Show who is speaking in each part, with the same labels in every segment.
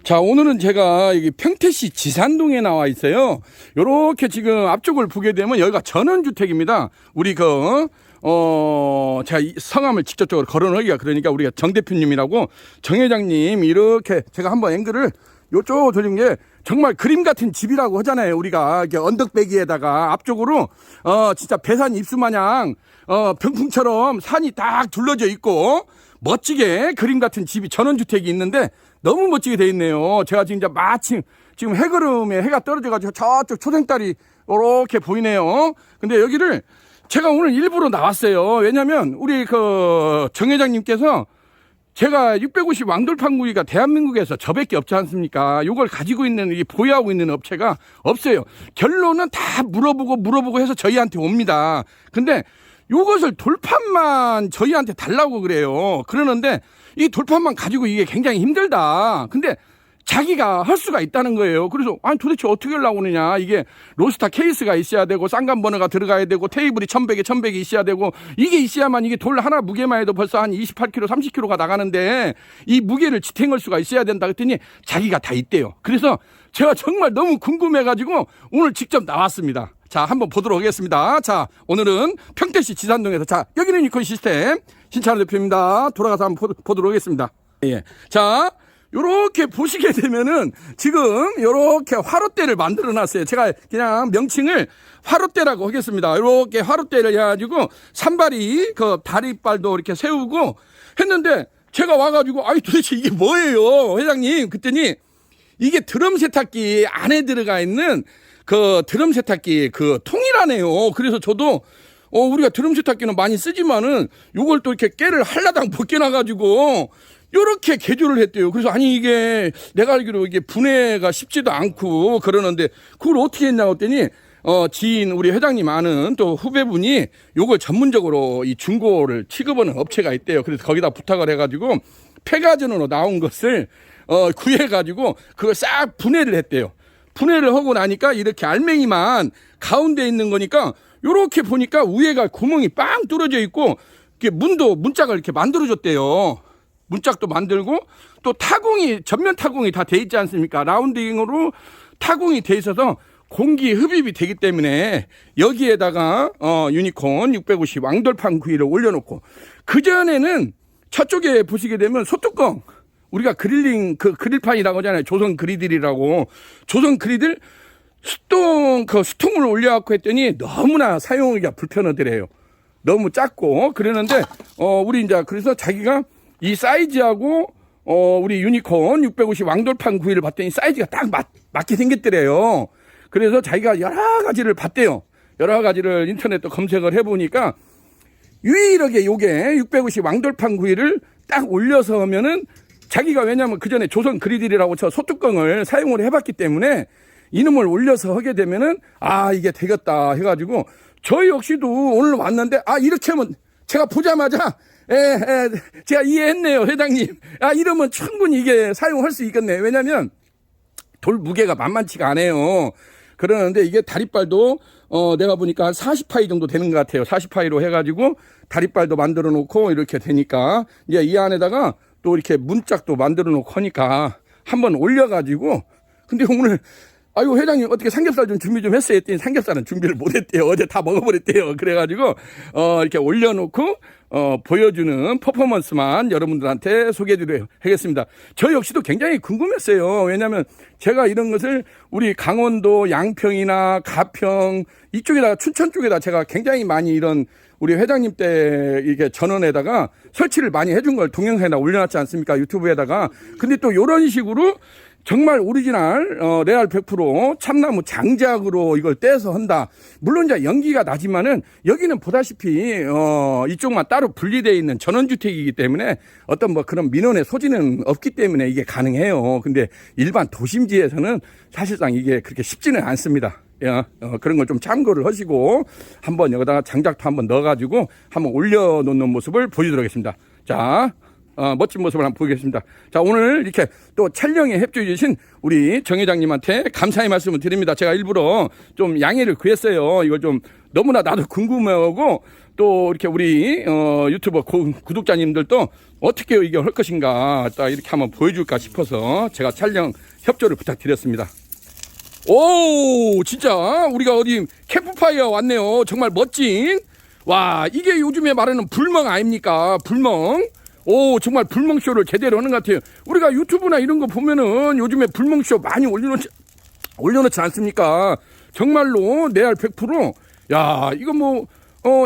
Speaker 1: 자, 오늘은 제가 여기 평택시 지산동에 나와 있어요. 요렇게 지금 앞쪽을 보게 되면 여기가 전원주택입니다. 우리 제가 이 성함을 직접적으로 거론하기가 그러니까 우리가 정 대표님이라고 정 회장님 이렇게 제가 한번 앵글을 요쪽 돌린 게 정말 그림 같은 집이라고 하잖아요. 우리가 이렇게 언덕배기에다가 앞쪽으로 진짜 배산 입수 마냥 병풍처럼 산이 딱 둘러져 있고 멋지게 그림 같은 집이 전원주택이 있는데 너무 멋지게 돼 있네요. 제가 지금 이제 마침 지금 해거름에 해가 떨어져가지고 저쪽 초생달이 이렇게 보이네요. 근데 여기를 제가 오늘 일부러 나왔어요. 왜냐면 우리 정 회장님께서 제가 650 왕돌판구이가 대한민국에서 저밖에 없지 않습니까? 이걸 가지고 있는, 보유하고 있는 업체가 없어요. 결론은 다 물어보고 해서 저희한테 옵니다. 근데 요것을 돌판만 저희한테 달라고 그래요. 그러는데 이 돌판만 가지고 이게 굉장히 힘들다. 근데 자기가 할 수가 있다는 거예요. 그래서 아니 도대체 어떻게 하려고 그러냐. 이게 로스터 케이스가 있어야 되고 쌍간 버너가 들어가야 되고 테이블이 1100에 있어야 되고 이게 있어야만 이게 돌 하나 무게만 해도 벌써 한 28kg 30kg가 나가는데 이 무게를 지탱할 수가 있어야 된다 그랬더니 자기가 다 있대요. 그래서 제가 정말 너무 궁금해가지고 오늘 직접 나왔습니다. 자, 한번 보도록 하겠습니다. 자, 오늘은 평택시 지산동에서, 자, 여기는 유니콘 시스템 신찬호 대표입니다. 돌아가서 한번 보도록 하겠습니다. 예. 자, 요렇게 보시게 되면은 지금 요렇게 화롯대를 만들어 놨어요. 제가 그냥 명칭을 화롯대라고 하겠습니다. 요렇게 화롯대를 해가지고 산발이 다리빨도 이렇게 세우고 했는데 제가 와가지고 아이 도대체 이게 뭐예요, 회장님? 그랬더니 이게 드럼 세탁기 안에 들어가 있는 드럼 세탁기 통이라네요. 그래서 저도 우리가 드럼 세탁기는 많이 쓰지만은 요걸 또 이렇게 깨를 한라당 벗겨놔가지고 요렇게 개조를 했대요. 그래서 아니 이게 내가 알기로 이게 분해가 쉽지도 않고 그러는데 그걸 어떻게 했냐고 했더니 지인 우리 회장님 아는 또 후배분이 요걸 전문적으로 이 중고를 취급하는 업체가 있대요. 그래서 거기다 부탁을 해가지고 폐가전으로 나온 것을 구해가지고 그걸 싹 분해를 했대요. 분해를 하고 나니까 이렇게 알맹이만 가운데 있는 거니까 요렇게 보니까 위에가 구멍이 빵 뚫어져 있고 문짝을 이렇게 만들어줬대요. 문짝도 만들고 또 전면 타공이 다 돼 있지 않습니까? 라운딩으로 타공이 돼 있어서 공기 흡입이 되기 때문에 여기에다가 유니콘 650 왕돌판 구이를 올려놓고 그전에는 저쪽에 보시게 되면 소뚜껑 우리가 그릴판이라고 하잖아요. 조선 그리들이라고. 조선 그리들 수통을 올려갖고 했더니 너무나 사용하기가 불편하더래요. 너무 작고. 그러는데, 그래서 자기가 이 사이즈하고, 우리 유니콘 650 왕돌판 구이를 봤더니 사이즈가 딱 맞게 생겼더래요. 그래서 자기가 여러 가지를 봤대요. 여러 가지를 인터넷도 검색을 해보니까 유일하게 요게 650 왕돌판 구이를 딱 올려서 하면은 자기가 왜냐면 그 전에 조선 그리들이라고 저 소뚜껑을 사용을 해봤기 때문에 이놈을 올려서 하게 되면은 이게 되겠다 해가지고 저 역시도 오늘 왔는데 이렇게 하면 제가 보자마자 제가 이해했네요, 회장님. 이러면 충분히 이게 사용할 수 있겠네. 왜냐면 돌 무게가 만만치가 않아요. 그러는데 이게 다리빨도 내가 보니까 한 40파이 정도 되는 것 같아요. 40파이로 해가지고 다리빨도 만들어 놓고 이렇게 되니까 이제 이 안에다가 또 이렇게 문짝도 만들어 놓고 하니까 한번 올려가지고 근데 오늘 회장님 어떻게 삼겹살 좀 준비 좀 했어요 했더니 삼겹살은 준비를 못 했대요. 어제 다 먹어버렸대요. 그래가지고 이렇게 올려놓고 보여주는 퍼포먼스만 여러분들한테 소개해드리도록 하겠습니다. 저 역시도 굉장히 궁금했어요. 왜냐하면 제가 이런 것을 우리 강원도 양평이나 가평 이쪽에다가 춘천 쪽에다 제가 굉장히 많이 이런 우리 회장님 때 이게 전원에다가 설치를 많이 해준 걸 동영상에다 올려놨지 않습니까? 유튜브에다가. 근데 또 이런 식으로 정말 오리지널 레알 100% 참나무 장작으로 이걸 떼서 한다. 물론 이제 연기가 나지만은 여기는 보다시피 이쪽만 따로 분리되어 있는 전원주택이기 때문에 어떤 그런 민원의 소지는 없기 때문에 이게 가능해요. 근데 일반 도심지에서는 사실상 이게 그렇게 쉽지는 않습니다. 그런 걸 좀 참고를 하시고 한번 여기다가 장작도 한번 넣어가지고 한번 올려놓는 모습을 보여드리도록 하겠습니다. 자, 멋진 모습을 한번 보겠습니다. 자, 오늘 이렇게 또 촬영에 협조해 주신 우리 정 회장님한테 감사의 말씀을 드립니다. 제가 일부러 좀 양해를 구했어요. 이걸 좀 너무나 나도 궁금해하고 또 이렇게 우리 유튜버 구독자님들도 어떻게 이게 할 것인가 딱 이렇게 한번 보여줄까 싶어서 제가 촬영 협조를 부탁드렸습니다. 오, 진짜 우리가 어디 캠프파이어 왔네요. 정말 멋진. 와, 이게 요즘에 말하는 불멍 아닙니까? 불멍. 오, 정말 불멍쇼를 제대로 하는 것 같아요. 우리가 유튜브나 이런 거 보면은 요즘에 불멍쇼 많이 올려놓지 않습니까? 정말로 내알 100%. 야, 이거 뭐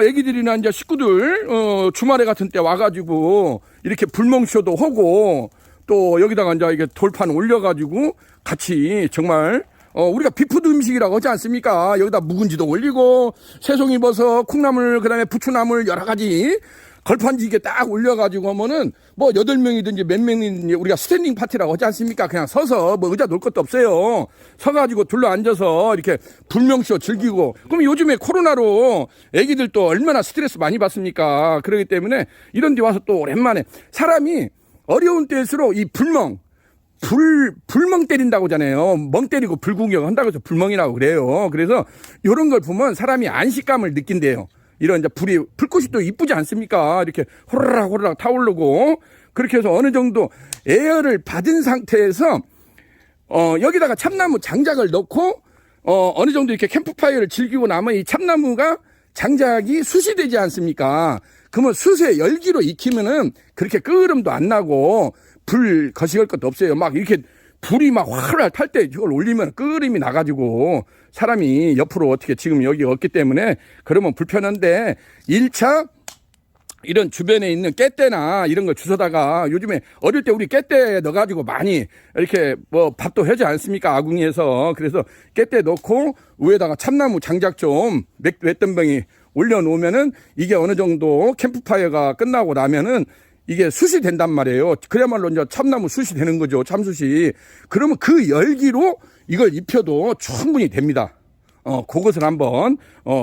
Speaker 1: 애기들이나 이제 식구들 주말에 같은 때 와가지고 이렇게 불멍쇼도 하고 또 여기다가 이제 이게 돌판 올려가지고 같이 정말 우리가 비푸드 음식이라고 하지 않습니까? 여기다 묵은지도 올리고 새송이버섯, 콩나물, 그다음에 부추나물 여러 가지 걸판지 이게 딱 올려가지고 하면은 뭐 8명이든지 몇 명이든지 우리가 스탠딩 파티라고 하지 않습니까? 그냥 서서 뭐 의자 놓을 것도 없어요. 서가지고 둘러 앉아서 이렇게 불명쇼 즐기고. 그럼 요즘에 코로나로 애기들 또 얼마나 스트레스 많이 받습니까? 그렇기 때문에 이런 데 와서 또 오랜만에 사람이 어려운 때일수록 이 불멍 때린다고 하잖아요. 멍 때리고 불구경 한다고 해서 불멍이라고 그래요. 그래서 이런 걸 보면 사람이 안식감을 느낀대요. 이런 이제 불꽃이 또 이쁘지 않습니까? 이렇게 호라락 타오르고 그렇게 해서 어느 정도 에어를 받은 상태에서 여기다가 참나무 장작을 넣고 어느 정도 이렇게 캠프파이어를 즐기고 나면 이 참나무가 장작이 숯이 되지 않습니까? 그러면 숯에 열기로 익히면은 그렇게 끓음도 안 나고 불 거시할 것도 없어요. 막 이렇게 불이 막 활활 탈 때 이걸 올리면 끓음이 나가지고 사람이 옆으로 어떻게 지금 여기 없기 때문에 그러면 불편한데 1차 이런 주변에 있는 깻대나 이런 걸 주워다가 요즘에 어릴 때 우리 깻대 넣어가지고 많이 이렇게 뭐 밥도 하지 않습니까? 아궁이에서. 그래서 깻대 넣고 위에다가 참나무 장작 좀 몇 덤병이 올려놓으면은 이게 어느 정도 캠프파이어가 끝나고 나면은 이게 숯이 된단 말이에요. 그야말로 이제 참나무 숯이 되는 거죠. 참숯이. 그러면 그 열기로 이걸 입혀도 충분히 됩니다. 그것을 한번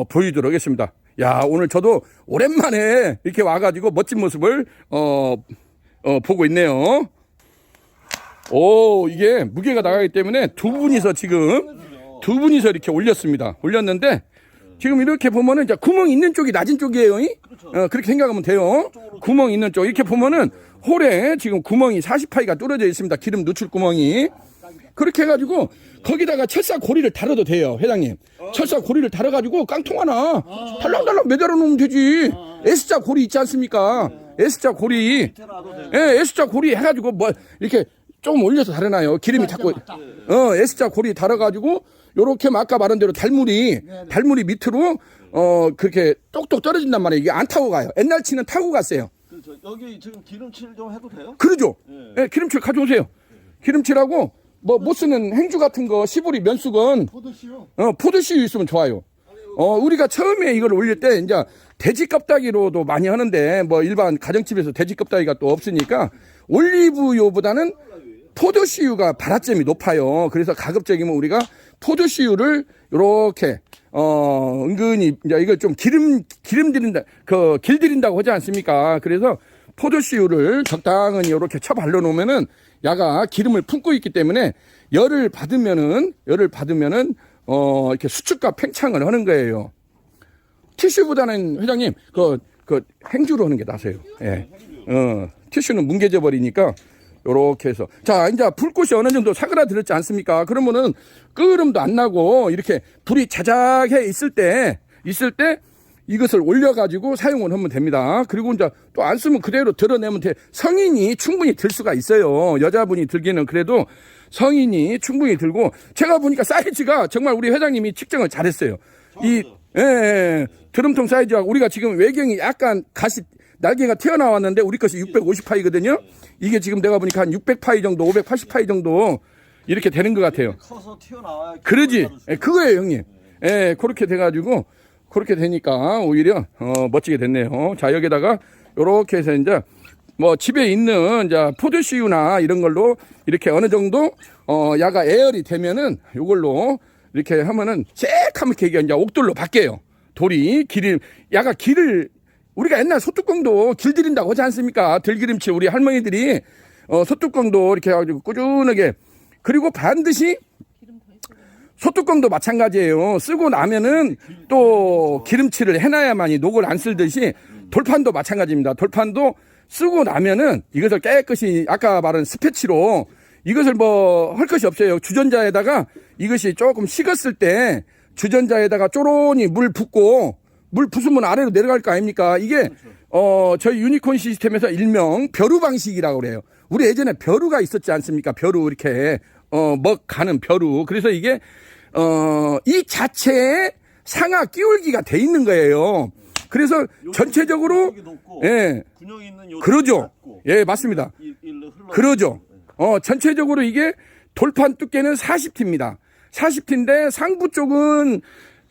Speaker 1: 보여주도록 하겠습니다. 야, 오늘 저도 오랜만에 이렇게 와가지고 멋진 모습을 보고 있네요. 오, 이게 무게가 나가기 때문에 두 분이서 이렇게 올렸습니다. 올렸는데 지금 이렇게 보면은 이제 구멍 있는 쪽이 낮은 쪽이에요. 그렇죠. 그렇게 생각하면 돼요. 구멍 있는 쪽. 이렇게 보면은 홀에 지금 구멍이 40파이가 뚫어져 있습니다. 기름 누출 구멍이. 그렇게 해가지고 거기다가 철사 고리를 달아도 돼요, 회장님. 철사 고리를 달아가지고 깡통 하나 달랑달랑 매달아 놓으면 되지. S자 고리 있지 않습니까? S자 고리. 예, S자 고리 해가지고 뭐 이렇게 좀 올려서 달아놔요. 기름이 자꾸. S자 고리 달아가지고 요렇게 아까 말한 대로 달무리 밑으로 그렇게 똑똑 떨어진단 말이에요. 이게 안 타고 가요. 옛날 치는 타고 갔어요.
Speaker 2: 그렇죠. 여기 지금 기름칠 좀 해도 돼요?
Speaker 1: 그러죠. 예, 기름칠 가져오세요. 기름칠하고 뭐 못 쓰는 행주 같은 거 시보리 면수건 포도씨유 있으면 좋아요. 우리가 처음에 이걸 올릴 때 이제 돼지 껍데기로도 많이 하는데 뭐 일반 가정집에서 돼지 껍데기가 또 없으니까 올리브유보다는 포도씨유가 발화점이 높아요. 그래서 가급적이면 우리가 포도씨유를 이렇게 은근히 이제 이걸 좀 길들인다고 하지 않습니까? 그래서 포도씨유를 적당히 이렇게 쳐 발라 놓으면은 야가 기름을 품고 있기 때문에 열을 받으면은 이렇게 수축과 팽창을 하는 거예요. 티슈보다는 회장님 그 행주로 하는 게 나세요. 예. 티슈는 뭉개져 버리니까 요렇게 해서. 자, 이제 불꽃이 어느 정도 사그라들었지 않습니까? 그러면은 끓음도 안 나고 이렇게 불이 자작해 있을 때 이것을 올려가지고 사용을 하면 됩니다. 그리고 이제 또 안 쓰면 그대로 드러내면 돼. 성인이 충분히 들 수가 있어요. 여자분이 들기는 그래도 성인이 충분히 들고 제가 보니까 사이즈가 정말 우리 회장님이 측정을 잘했어요. 드럼통 사이즈하고 우리가 지금 외경이 약간 날개가 튀어나왔는데 우리 것이 650파이거든요. 이게 지금 내가 보니까 한 600파이 정도, 580파이 정도 이렇게 되는 것 같아요.
Speaker 2: 커서 튀어나와야.
Speaker 1: 그러지. 그거예요, 형님. 그렇게 돼가지고 그렇게 되니까 오히려 멋지게 됐네요. 자, 여기다가 요렇게 해서 이제 뭐 집에 있는 이제 포도씨유나 이런 걸로 이렇게 어느 정도 야가 에어리 되면은 요걸로 이렇게 하면은 새카맣게 이제 옥돌로 바뀌어요. 돌이 야가 길을 우리가 옛날 소뚜껑도 길들인다고 하지 않습니까? 들기름치 우리 할머니들이 소뚜껑도 이렇게 해가지고 꾸준하게. 그리고 반드시 소뚜껑도 마찬가지예요. 쓰고 나면은 또 기름칠을 해놔야만이 녹을 안 쓸듯이 돌판도 마찬가지입니다. 돌판도 쓰고 나면은 이것을 깨끗이 아까 말한 스패치로 이것을 뭐 할 것이 없어요. 주전자에다가 이것이 조금 식었을 때 주전자에다가 쪼로니 물 붓고 물 부수면 아래로 내려갈 거 아닙니까? 이게 저희 유니콘 시스템에서 일명 벼루 방식이라고 그래요. 우리 예전에 벼루가 있었지 않습니까? 벼루 이렇게 먹 가는 벼루. 그래서 이게 이 자체에 상하 끼울기가 돼 있는 거예요. 그래서 전체적으로 예.
Speaker 2: 군용 있는 요
Speaker 1: 그러죠. 예, 맞습니다. 그러죠. 전체적으로 이게 돌판 두께는 40T입니다. 40T인데 상부 쪽은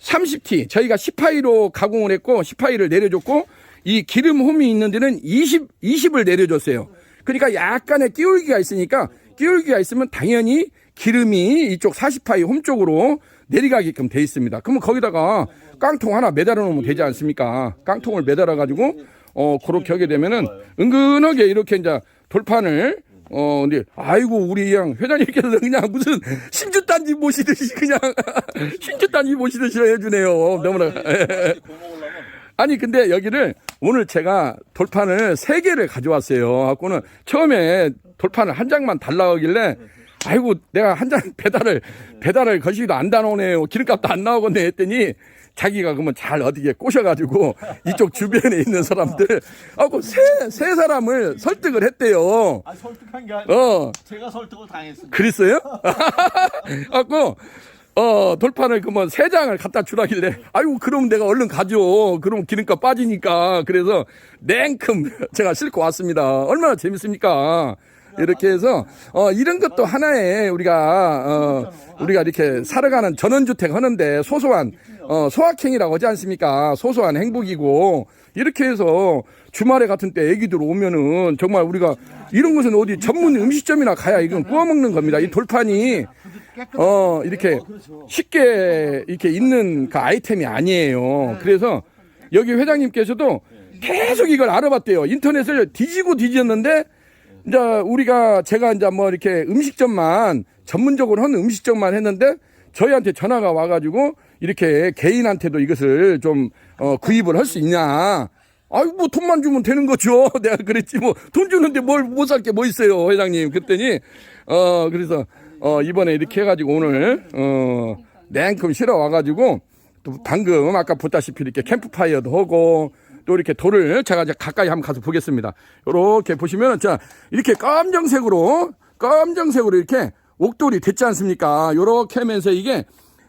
Speaker 1: 30T. 저희가 10파이로 가공을 했고 10파이를 내려줬고 이 기름 홈이 있는 데는 20을 내려줬어요. 그러니까 약간의 끼울기가 있으니까 끼울기가 있으면 당연히 기름이 이쪽 40파이 홈 쪽으로 내려가게끔 돼 있습니다. 그러면 거기다가 깡통 하나 매달아 놓으면 되지 않습니까? 깡통을 매달아 가지고 그렇게 하게 되면은 은근하게 이렇게 이제 돌판을 근데 아이고 우리 양 회장님께서 그냥 무슨 신주단지 모시듯이 그냥 신주단지 모시듯이 해주네요. 너무나. 아니 근데 여기를 오늘 제가 돌판을 3개를 가져왔어요. 갖고는 처음에 돌판을 한 장만 달라고 하길래 아이고 내가 한 장 배달을 거시기도 안 다나오네요. 기름값도 안 나오겠네 했더니 자기가 그러면 잘 어디게 꼬셔가지고 이쪽 주변에 있는 사람들 하고 세 사람을 설득을 했대요.
Speaker 2: 아 설득한 게 아니라 제가 설득을 당했습니다.
Speaker 1: 그랬어요? 갖고 돌판을 그러면 3장을 갖다 주라길래 아이고 그럼 내가 얼른 가져. 그럼 기름값 빠지니까. 그래서 냉큼 제가 싣고 왔습니다. 얼마나 재밌습니까? 이렇게 해서 이런 것도 하나의 우리가 이렇게 살아가는 전원주택 하는데 소소한 소확행이라고 하지 않습니까? 소소한 행복이고 이렇게 해서 주말에 같은 때 애기들 오면은 정말 우리가 이런 것은 어디 전문 음식점이나 가야 이건 구워 먹는 겁니다. 이 돌판이 이렇게 쉽게 이렇게 있는 그 아이템이 아니에요. 그래서 여기 회장님께서도 계속 이걸 알아봤대요. 인터넷을 뒤졌는데 이제 제가 이제 뭐 이렇게 음식점만 전문적으로 하는 음식점만 했는데 저희한테 전화가 와가지고 이렇게 개인한테도 이것을 좀 구입을 할 수 있냐. 아유 뭐 돈만 주면 되는 거죠. 내가 그랬지 뭐 돈 주는데 뭘 못 살 게 뭐 있어요 회장님. 그랬더니 그래서 이번에 이렇게 해가지고 오늘 냉큼 실어 와가지고 또 방금 아까 보다시피 이렇게 캠프파이어도 하고 또 이렇게 돌을 제가 이제 가까이 한번 가서 보겠습니다. 이렇게 보시면 자 이렇게 검정색으로 이렇게 옥돌이 됐지 않습니까? 이렇게 하면서 이게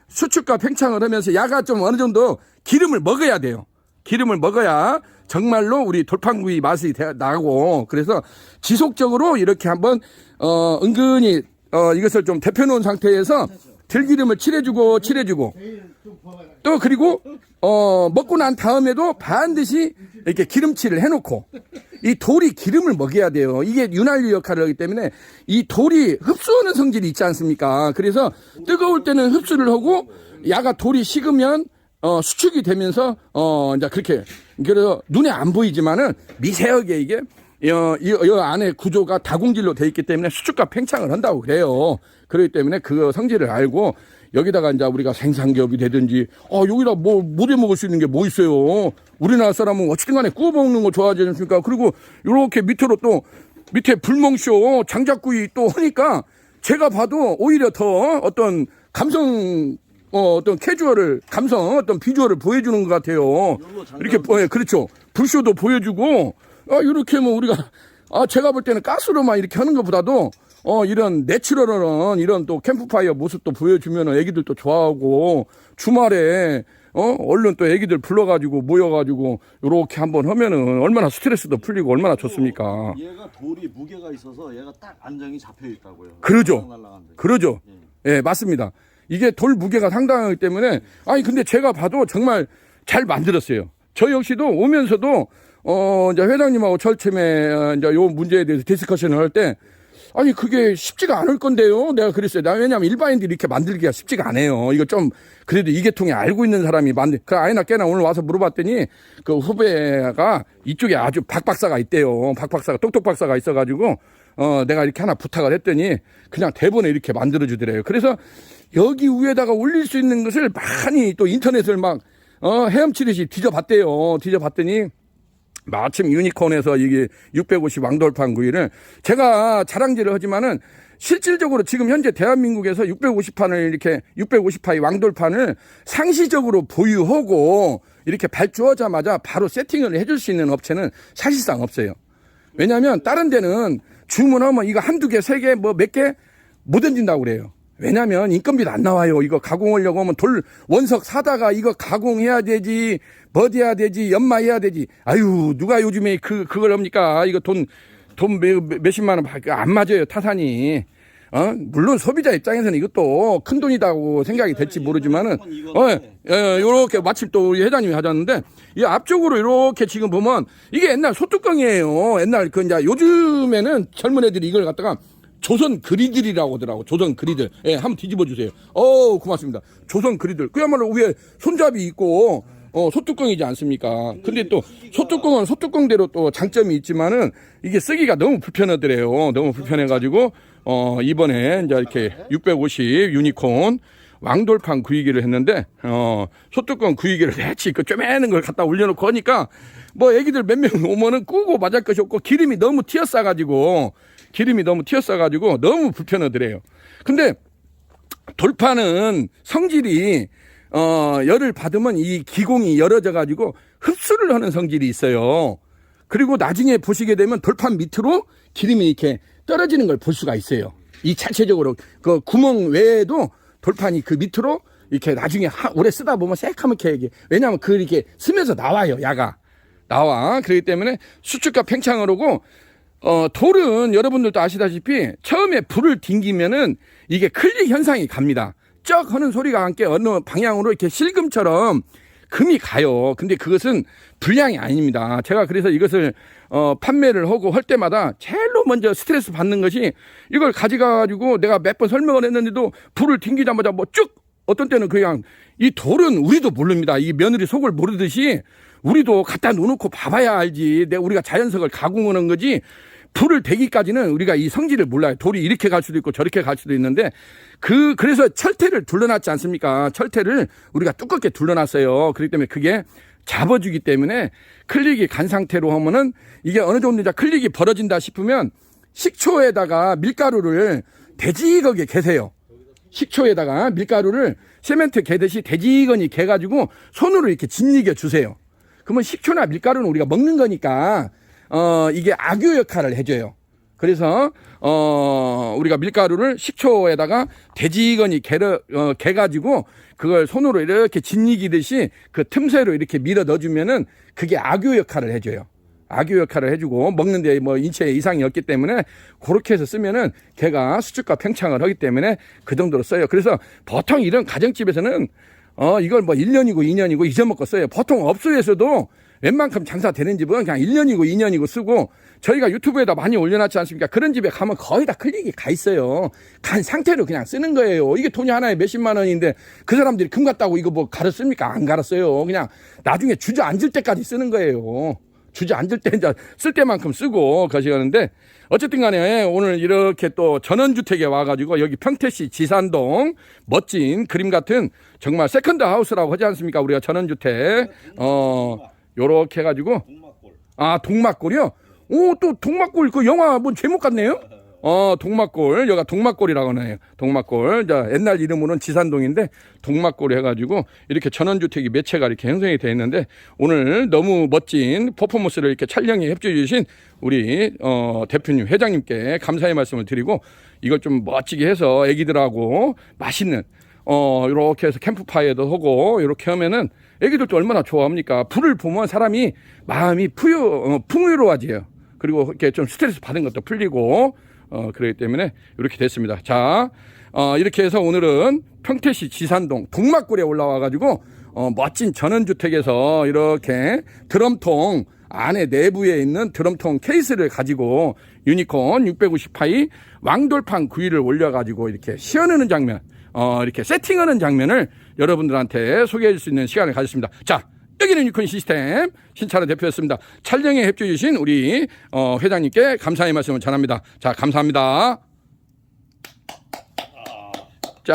Speaker 1: 수축과 팽창을 하면서 야가 좀 어느 정도 기름을 먹어야 돼요. 기름을 먹어야 정말로 우리 돌판구이 맛이 나고 그래서 지속적으로 이렇게 한번 은근히 이것을 좀 데펴놓은 상태에서 들기름을 칠해주고 또 그리고 먹고 난 다음에도 반드시 이렇게 기름칠을 해놓고 이 돌이 기름을 먹여야 돼요. 이게 윤활유 역할을 하기 때문에 이 돌이 흡수하는 성질이 있지 않습니까? 그래서 뜨거울 때는 흡수를 하고 야가 돌이 식으면 수축이 되면서 이제 그렇게 그래서 눈에 안 보이지만은 미세하게 이게 이 안에 구조가 다공질로 돼 있기 때문에 수축과 팽창을 한다고 그래요. 그렇기 때문에 그 성질을 알고 여기다가 이제 우리가 생산기업이 되든지 여기다 뭐 못해 먹을 수 있는 게 뭐 있어요. 우리나라 사람은 어쨌든 간에 구워 먹는 거 좋아하지 않습니까? 그리고 이렇게 밑으로 또 밑에 불멍쇼 장작구이 또 하니까 제가 봐도 오히려 더 어떤 감성 어떤 캐주얼을 감성 어떤 비주얼을 보여주는 것 같아요. 이렇게 그렇죠. 불쇼도 보여주고 이렇게 뭐 우리가 제가 볼 때는 가스로만 이렇게 하는 것보다도 이런 내추럴한 이런 또 캠프파이어 모습도 보여주면 애기들도 좋아하고 주말에 얼른 또 애기들 불러가지고 모여가지고 요렇게 한번 하면은 얼마나 스트레스도 풀리고 얼마나 좋습니까?
Speaker 2: 얘가 돌이 무게가 있어서 얘가 딱 안정이 잡혀 있다고요.
Speaker 1: 그러죠. 예, 맞습니다. 이게 돌 무게가 상당하기 때문에 근데 제가 봐도 정말 잘 만들었어요. 저 역시도 오면서도 이제 회장님하고 처음에 이제 요 문제에 대해서 디스커션을 할 때 아니 그게 쉽지가 않을 건데요. 내가 그랬어요. 왜냐하면 일반인들이 이렇게 만들기가 쉽지가 않아요. 이거 좀 그래도 이 계통에 알고 있는 사람이 그 아이나 깨나 오늘 와서 물어봤더니 그 후배가 이쪽에 아주 박박사가 있대요. 박박사가 똑똑박사가 있어가지고 내가 이렇게 하나 부탁을 했더니 그냥 대본에 이렇게 만들어 주더래요. 그래서 여기 위에다가 올릴 수 있는 것을 많이 또 인터넷을 막 헤엄치듯이 뒤져봤대요. 뒤져봤더니 마침 유니콘에서 이게 650 왕돌판 구이를 제가 자랑질을 하지만은 실질적으로 지금 현재 대한민국에서 650판을 이렇게 650파이 왕돌판을 상시적으로 보유하고 이렇게 발주하자마자 바로 세팅을 해줄 수 있는 업체는 사실상 없어요. 왜냐하면 다른 데는 주문하면 이거 한두 개, 세 개, 뭐 몇 개 못 얹는다고 그래요. 왜냐면 인건비도 안 나와요. 이거 가공하려고 하면 원석 사다가 이거 가공해야 되지, 버텨야 되지, 연마해야 되지. 아유, 누가 요즘에 그걸 합니까? 이거 돈 몇십만 원 안 맞아요, 타산이. 물론 소비자 입장에서는 이것도 큰 돈이라고 생각이 될지 모르지만은, 요렇게 마침 또 우리 회장님이 하셨는데, 이 앞쪽으로 이렇게 지금 보면, 이게 옛날 소뚜껑이에요. 옛날 이제 요즘에는 젊은 애들이 이걸 갖다가 조선 그리들이라고 하더라고. 조선 그리들. 예, 한번 뒤집어 주세요. 고맙습니다. 조선 그리들. 그야말로 위에 손잡이 있고, 소뚜껑이지 않습니까? 근데 또 소뚜껑은 소뚜껑대로 또 장점이 있지만은 이게 쓰기가 너무 불편하더래요. 너무 불편해가지고, 이번에 이제 이렇게 650 유니콘 왕돌판 구이기를 했는데, 소뚜껑 구이기를 대치 그 쪼매는 걸 갖다 올려놓고 하니까 뭐 애기들 몇 명 오면은 꾸고 맞을 것이 없고 기름이 너무 튀어싸가지고 너무 불편하더래요. 근데 돌판은 성질이 열을 받으면 이 기공이 열어져 가지고 흡수를 하는 성질이 있어요. 그리고 나중에 보시게 되면 돌판 밑으로 기름이 이렇게 떨어지는 걸 볼 수가 있어요. 이 자체적으로 그 구멍 외에도 돌판이 그 밑으로 이렇게 나중에 오래 쓰다 보면 새카맣게 왜냐하면 그 이렇게 스면서 나와요. 야가 나와. 그렇기 때문에 수축과 팽창을 하고 돌은 여러분들도 아시다시피 처음에 불을 튕기면은 이게 클릭 현상이 갑니다. 쩍 하는 소리가 함께 어느 방향으로 이렇게 실금처럼 금이 가요. 근데 그것은 불량이 아닙니다. 제가 그래서 이것을 판매를 하고 할 때마다 제일로 먼저 스트레스 받는 것이 이걸 가져가가지고 내가 몇 번 설명을 했는데도 불을 튕기자마자 뭐 쭉 어떤 때는 그냥 이 돌은 우리도 모릅니다. 이 며느리 속을 모르듯이 우리도 갖다 놓고 봐봐야 알지. 우리가 자연석을 가공하는 거지. 불을 대기까지는 우리가 이 성질을 몰라요. 돌이 이렇게 갈 수도 있고 저렇게 갈 수도 있는데 그래서 철퇴를 둘러놨지 않습니까? 철퇴를 우리가 두껍게 둘러놨어요. 그렇기 때문에 그게 잡아주기 때문에 클릭이 간 상태로 하면은 이게 어느 정도 이제 클릭이 벌어진다 싶으면 식초에다가 밀가루를 되지거게 개세요. 식초에다가 밀가루를 세멘트 개듯이 되지건히 개가지고 손으로 이렇게 짓이겨 주세요. 그러면 식초나 밀가루는 우리가 먹는 거니까 이게 악유 역할을 해줘요. 그래서 우리가 밀가루를 식초에다가 되지건히 개가지고 그걸 손으로 이렇게 짓이기듯이 그 틈새로 이렇게 밀어 넣어주면은 그게 악유 역할을 해줘요. 악유 역할을 해주고 먹는데 뭐 인체에 이상이 없기 때문에 그렇게 해서 쓰면은 걔가 수축과 팽창을 하기 때문에 그 정도로 써요. 그래서 보통 이런 가정집에서는 이걸 뭐 1년이고 2년이고 잊어먹고 써요. 보통 업소에서도 웬만큼 장사되는 집은 그냥 1년이고 2년이고 쓰고 저희가 유튜브에다 많이 올려놨지 않습니까? 그런 집에 가면 거의 다 클릭이 가 있어요. 간 상태로 그냥 쓰는 거예요. 이게 돈이 하나에 몇십만 원인데 그 사람들이 금 같다고 이거 뭐 갈았습니까? 안 갈았어요. 그냥 나중에 주저앉을 때까지 쓰는 거예요. 주저앉을 때 이제 쓸 때만큼 쓰고 가시는데 어쨌든 간에 오늘 이렇게 또 전원주택에 와가지고 여기 평택시 지산동 멋진 그림 같은 정말 세컨드 하우스라고 하지 않습니까? 우리가 전원주택 요렇게 해가지고 동막골이요? 또 동막골 그 영화 뭐 제목 같네요? 동막골 여기가 동막골이라고 하네요. 동막골 옛날 이름으로는 지산동인데 동막골 해가지고 이렇게 전원주택이 몇 채가 이렇게 형성이 되어 있는데 오늘 너무 멋진 퍼포먼스를 이렇게 촬영에 협조해 주신 우리 대표님 회장님께 감사의 말씀을 드리고 이걸 좀 멋지게 해서 애기들하고 맛있는 이렇게 해서 캠프파이어도 하고 이렇게 하면은 애기들도 얼마나 좋아합니까? 불을 보면 사람이 마음이 풍요로워져요. 그리고 이렇게 좀 스트레스 받은 것도 풀리고 그렇기 때문에 이렇게 됐습니다. 자, 이렇게 해서 오늘은 평택시 지산동 동막골에 올라와 가지고 멋진 전원주택에서 이렇게 드럼통 안에 내부에 있는 드럼통 케이스를 가지고 유니콘 650파이 왕돌판 구이를 올려가지고 이렇게 씌워내는 장면, 이렇게 세팅하는 장면을 여러분들한테 소개해 줄 수 있는 시간을 가졌습니다. 자, 여기는 유니콘 시스템 신찬호 대표였습니다. 촬영에 협조해 주신 우리 회장님께 감사의 말씀을 전합니다. 자, 감사합니다. 자.